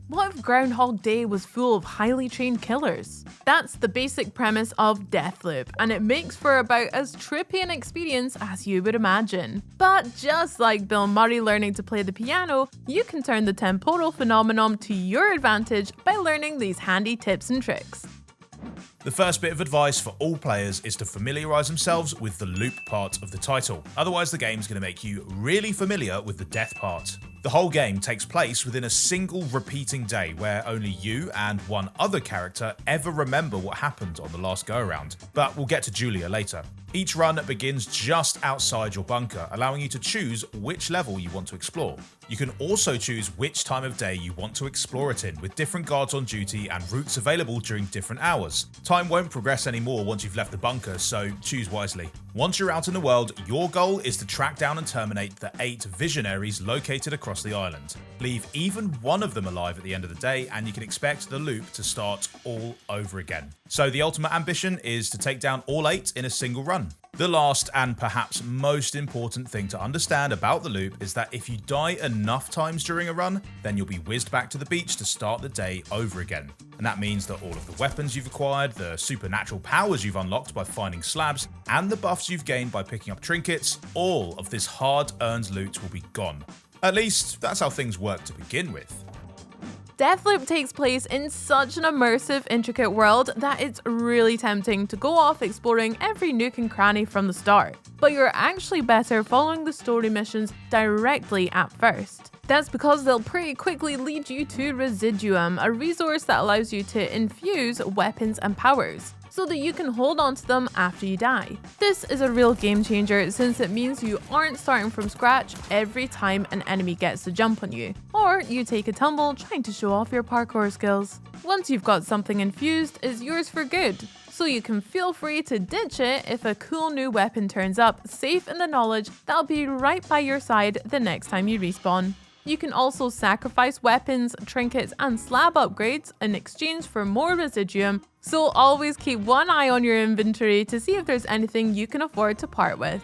What if Groundhog Day was full of highly trained killers? That's the basic premise of Deathloop, and it makes for about as trippy an experience as you would imagine. But just like Bill Murray learning to play the piano, you can turn the temporal phenomenon to your advantage by learning these handy tips and tricks. The first bit of advice for all players is to familiarise themselves with the loop part of the title, otherwise the game's going to make you really familiar with the death part. The whole game takes place within a single repeating day where only you and one other character ever remember what happened on the last go around, but we'll get to Julia later. Each run begins just outside your bunker, allowing you to choose which level you want to explore. You can also choose which time of day you want to explore it in, with different guards on duty and routes available during different hours. Time won't progress anymore once you've left the bunker, so choose wisely. Once you're out in the world, your goal is to track down and terminate the 8 visionaries located across the island. Leave even one of them alive at the end of the day and you can expect the loop to start all over again. So the ultimate ambition is to take down all 8 in a single run. The last and perhaps most important thing to understand about the loop is that if you die enough times during a run, then you'll be whizzed back to the beach to start the day over again. And that means that all of the weapons you've acquired, the supernatural powers you've unlocked by finding slabs, and the buffs you've gained by picking up trinkets, all of this hard-earned loot will be gone. At least, that's how things work to begin with. Deathloop takes place in such an immersive, intricate world that it's really tempting to go off exploring every nook and cranny from the start. But you're actually better following the story missions directly at first. That's because they'll pretty quickly lead you to Residuum, a resource that allows you to infuse weapons and powers, so that you can hold on to them after you die. This is a real game changer since it means you aren't starting from scratch every time an enemy gets to jump on you, or you take a tumble trying to show off your parkour skills. Once you've got something infused, it's yours for good, so you can feel free to ditch it if a cool new weapon turns up, safe in the knowledge that I'll be right by your side the next time you respawn. You can also sacrifice weapons, trinkets, and slab upgrades in exchange for more residuum, so always keep one eye on your inventory to see if there's anything you can afford to part with.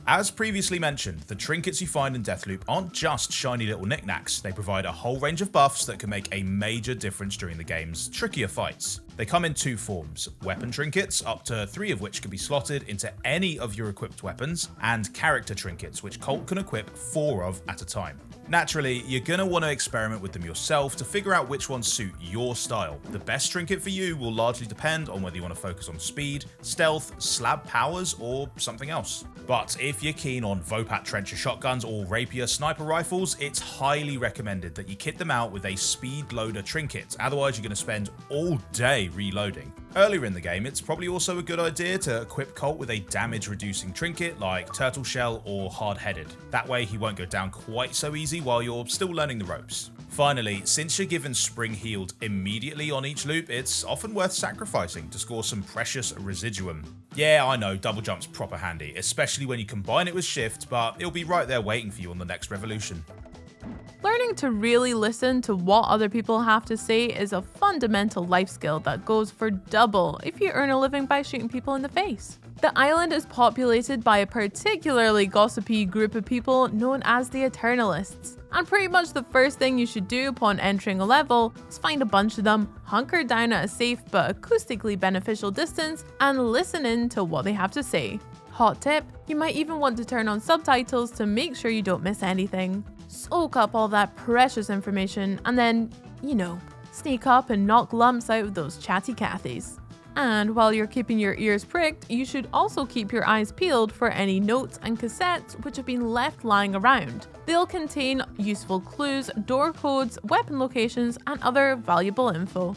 As previously mentioned, the trinkets you find in Deathloop aren't just shiny little knickknacks, they provide a whole range of buffs that can make a major difference during the game's trickier fights. They come in 2 forms: weapon trinkets, up to 3 of which can be slotted into any of your equipped weapons, and character trinkets, which Colt can equip 4 of at a time. Naturally, you're going to want to experiment with them yourself to figure out which ones suit your style. The best trinket for you will largely depend on whether you want to focus on speed, stealth, slab powers, or something else. But if you're keen on Vopat trencher shotguns or rapier sniper rifles, it's highly recommended that you kit them out with a speed loader trinket, otherwise you're going to spend all day reloading. Earlier in the game, it's probably also a good idea to equip Colt with a damage reducing trinket like Turtle Shell or Hard Headed. That way he won't go down quite so easy while you're still learning the ropes. Finally, since you're given Spring Healed immediately on each loop, it's often worth sacrificing to score some precious residuum. Yeah, I know, double jump's proper handy, especially when you combine it with shift, but it'll be right there waiting for you on the next revolution. Learning to really listen to what other people have to say is a fundamental life skill that goes for double if you earn a living by shooting people in the face. The island is populated by a particularly gossipy group of people known as the Eternalists, and pretty much the first thing you should do upon entering a level is find a bunch of them, hunker down at a safe but acoustically beneficial distance, and listen in to what they have to say. Hot tip, you might even want to turn on subtitles to make sure you don't miss anything. Soak up all that precious information and then, sneak up and knock lumps out of those chatty Cathys. And while you're keeping your ears pricked, you should also keep your eyes peeled for any notes and cassettes which have been left lying around. They'll contain useful clues, door codes, weapon locations, and other valuable info.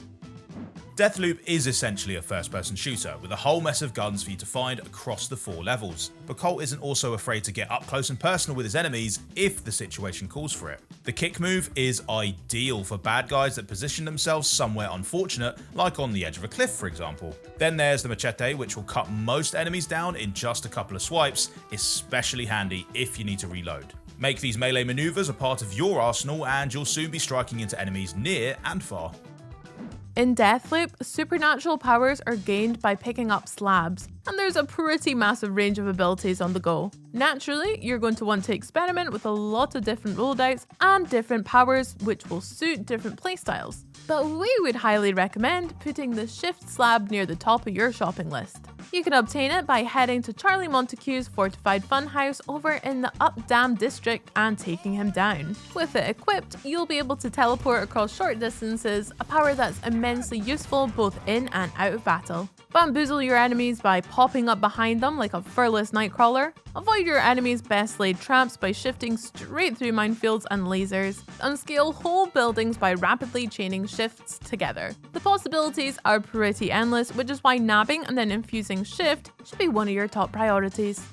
Deathloop is essentially a first-person shooter, with a whole mess of guns for you to find across the 4 levels. But Colt isn't also afraid to get up close and personal with his enemies if the situation calls for it. The kick move is ideal for bad guys that position themselves somewhere unfortunate, like on the edge of a cliff for example. Then there's the machete, which will cut most enemies down in just a couple of swipes, especially handy if you need to reload. Make these melee maneuvers a part of your arsenal and you'll soon be striking into enemies near and far. In Deathloop, supernatural powers are gained by picking up slabs, and there's a pretty massive range of abilities on the go. Naturally, you're going to want to experiment with a lot of different loadouts and different powers which will suit different playstyles. But we would highly recommend putting the shift slab near the top of your shopping list. You can obtain it by heading to Charley Montague's fortified funhouse over in the Up Dam district and taking him down. With it equipped, you'll be able to teleport across short distances, a power that's immensely useful both in and out of battle. Bamboozle your enemies by popping up behind them like a furless nightcrawler. Avoid your enemies' best laid traps by shifting straight through minefields and lasers. Unscale whole buildings by rapidly chaining shifts together. The possibilities are pretty endless, which is why nabbing and then infusing shift should be one of your top priorities.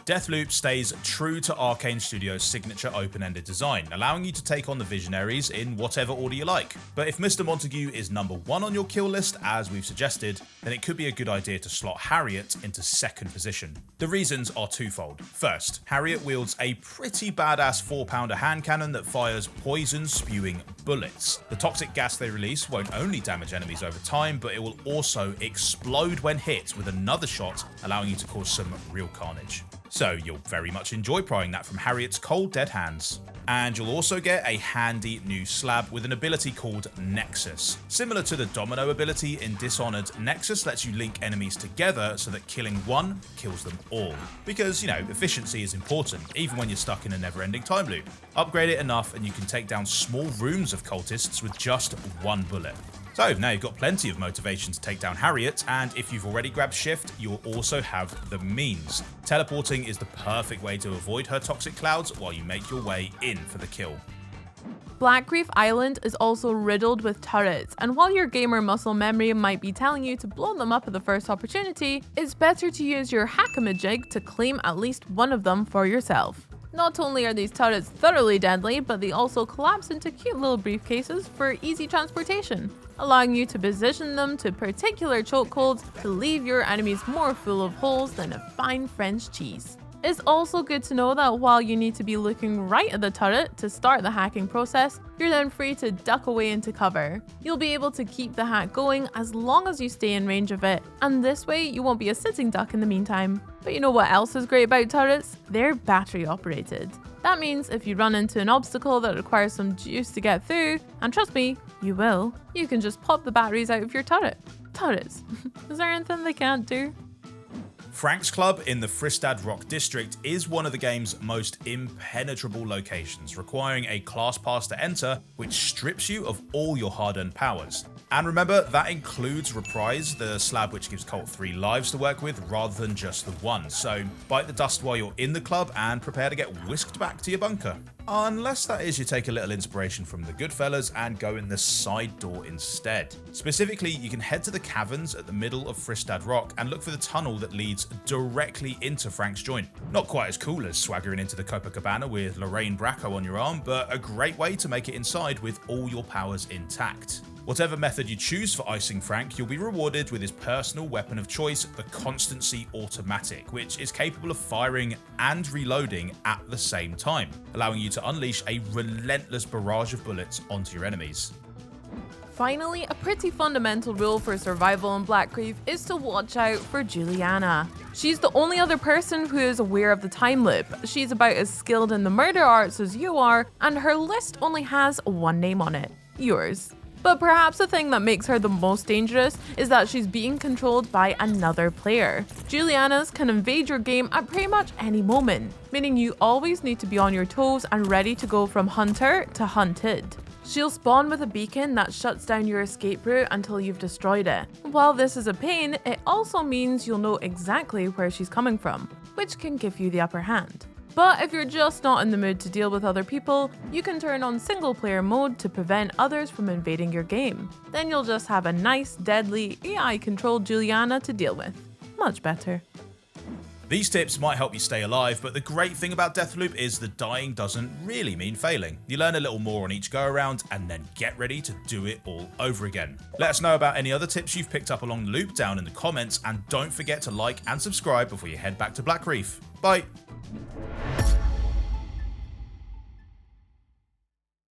Deathloop stays true to Arcane Studios' signature open-ended design, allowing you to take on the visionaries in whatever order you like. But if Mr. Montague is number 1 on your kill list, as we've suggested, then it could be a good idea to slot Harriet into 2nd position. The reasons are twofold. First, Harriet wields a pretty badass 4-pounder hand cannon that fires poison-spewing bullets. The toxic gas they release won't only damage enemies over time, but it will also explode when hit with another shot, allowing you to cause some real carnage. So you'll very much enjoy prying that from Harriet's cold dead hands. And you'll also get a handy new slab with an ability called Nexus. Similar to the Domino ability in Dishonored, Nexus lets you link enemies together so that killing one kills them all. Because, you know, efficiency is important, even when you're stuck in a never-ending time loop. Upgrade it enough and you can take down small rooms of cultists with just one bullet. So now you've got plenty of motivation to take down Harriet, and if you've already grabbed shift, you'll also have the means. Teleporting is the perfect way to avoid her toxic clouds while you make your way in for the kill. Blackreef Island is also riddled with turrets, and while your gamer muscle memory might be telling you to blow them up at the first opportunity, it's better to use your hackamajig to claim at least one of them for yourself. Not only are these turrets thoroughly deadly, but they also collapse into cute little briefcases for easy transportation, allowing you to position them to particular chokeholds to leave your enemies more full of holes than a fine French cheese. It's also good to know that while you need to be looking right at the turret to start the hacking process, you're then free to duck away into cover. You'll be able to keep the hack going as long as you stay in range of it, and this way you won't be a sitting duck in the meantime. But you know what else is great about turrets? They're battery operated. That means if you run into an obstacle that requires some juice to get through, and trust me, you will, you can just pop the batteries out of your turret. Turrets. Is there anything they can't do? Frank's Club in the Fristad Rock district is one of the game's most impenetrable locations, requiring a class pass to enter, which strips you of all your hard-earned powers. And remember, that includes Reprise, the slab which gives Colt 3 lives to work with rather than just the one, so bite the dust while you're in the club and prepare to get whisked back to your bunker. Unless that is you take a little inspiration from the Goodfellas and go in the side door instead. Specifically, you can head to the caverns at the middle of Fristad Rock and look for the tunnel that leads directly into Frank's joint. Not quite as cool as swaggering into the Copacabana with Lorraine Bracco on your arm, but a great way to make it inside with all your powers intact. Whatever method you choose for icing Frank, you'll be rewarded with his personal weapon of choice, the Constancy Automatic, which is capable of firing and reloading at the same time, allowing you to unleash a relentless barrage of bullets onto your enemies. Finally, a pretty fundamental rule for survival in Blackreef is to watch out for Julianna. She's the only other person who is aware of the time loop. She's about as skilled in the murder arts as you are, and her list only has one name on it: yours. But perhaps the thing that makes her the most dangerous is that she's being controlled by another player. Juliannas can invade your game at pretty much any moment, meaning you always need to be on your toes and ready to go from hunter to hunted. She'll spawn with a beacon that shuts down your escape route until you've destroyed it. While this is a pain, it also means you'll know exactly where she's coming from, which can give you the upper hand. But if you're just not in the mood to deal with other people, you can turn on single player mode to prevent others from invading your game. Then you'll just have a nice, deadly, AI-controlled Julianna to deal with. Much better. These tips might help you stay alive, but the great thing about Deathloop is that dying doesn't really mean failing. You learn a little more on each go around and then get ready to do it all over again. Let us know about any other tips you've picked up along the loop down in the comments, and don't forget to like and subscribe before you head back to Blackreef. Bye!